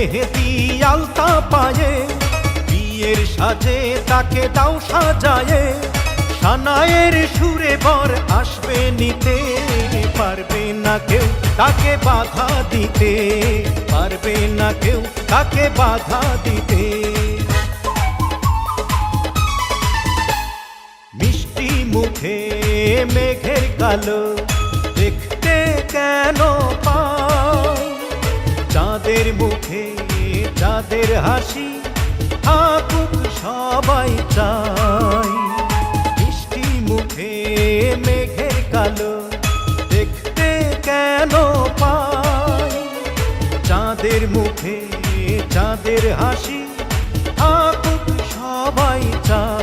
মেহেদি আলতা পায়ে, বিয়ের সাজে তাকে দাও সাজায়ে, সানায়ের সুরে বর আসবে নিতে, পারবে না কেউ তাকে বাধা দিতে, পারবে না কেউ তাকে বাধা দিতে। মিষ্টি মুখে মেঘের কালো দেখতে কেন পাই, চাঁদের মুখে চাঁদের হাসি থাকুক সবাই চাই। মিষ্টি মুখে মেঘের কালো দেখতে কেন পাই, চাঁদের মুখে চাঁদের হাসি থাকুক সবাই চাই।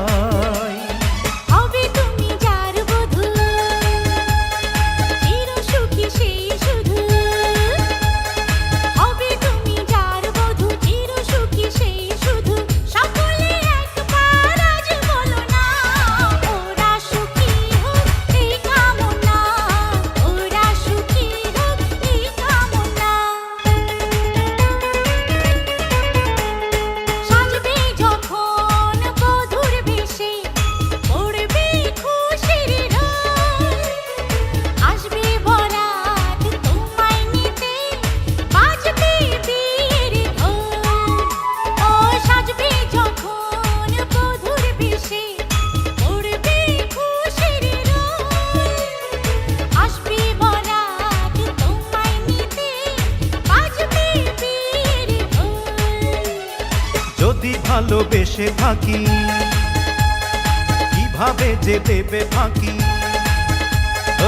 যদি ভালোবেসে থাকি কিভাবে যে দেবে ফাঁকি,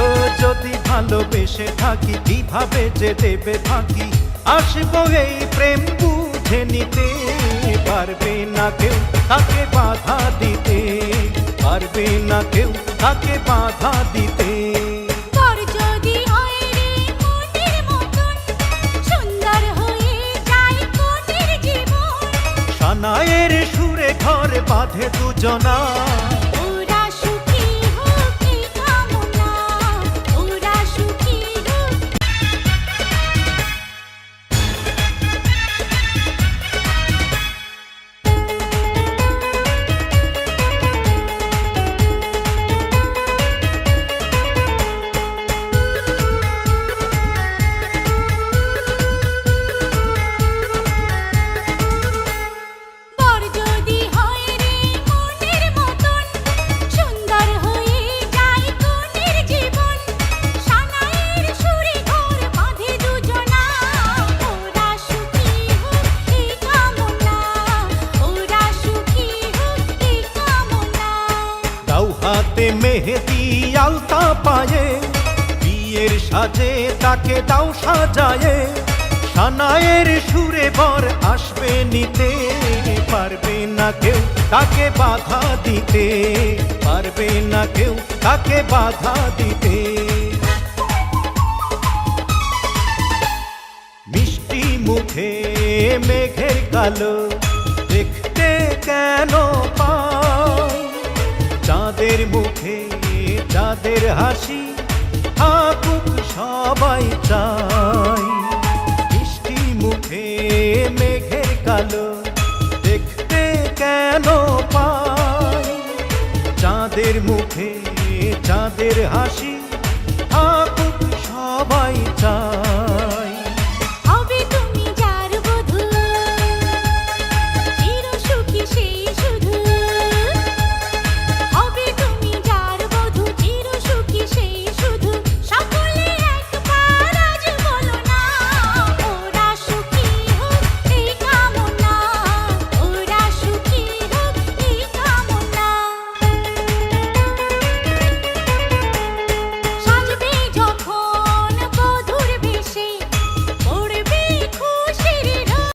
ও যদি ভালোবেসে থাকি কিভাবে যে দেবে ফাঁকি। আসবো এই প্রেম বুঝে নিতে, পারবে না কেউ তাকে বাধা দিতে, পারবে না কেউ তাকে বাধা দিতে। সানায়ের সুরে ঘর বাঁধে দুজনা, ওরা সুখী হোক এই কামনা, ওরা সুখী হোক। হাতে মেহেদি আলতা পায়ে, বিয়ের সাজে তাকে দাও সাজায়ে, সানায়ের সুরে বর আসবে নিতে, পারবে না কেউ তাকে বাধা দিতে, পারবে না কেউ তাকে বাধা দিতে। মিষ্টি মুখে মেঘের কালো দেখতে কেন পাই, চাঁদের মুখে চাঁদের হাসি থাকুক সবাই চাই। মিষ্টি মুখে মেঘের কালো দেখতে কেন পাই, চাঁদের মুখে চাঁদের হাসি থাকুক সবাই চাই।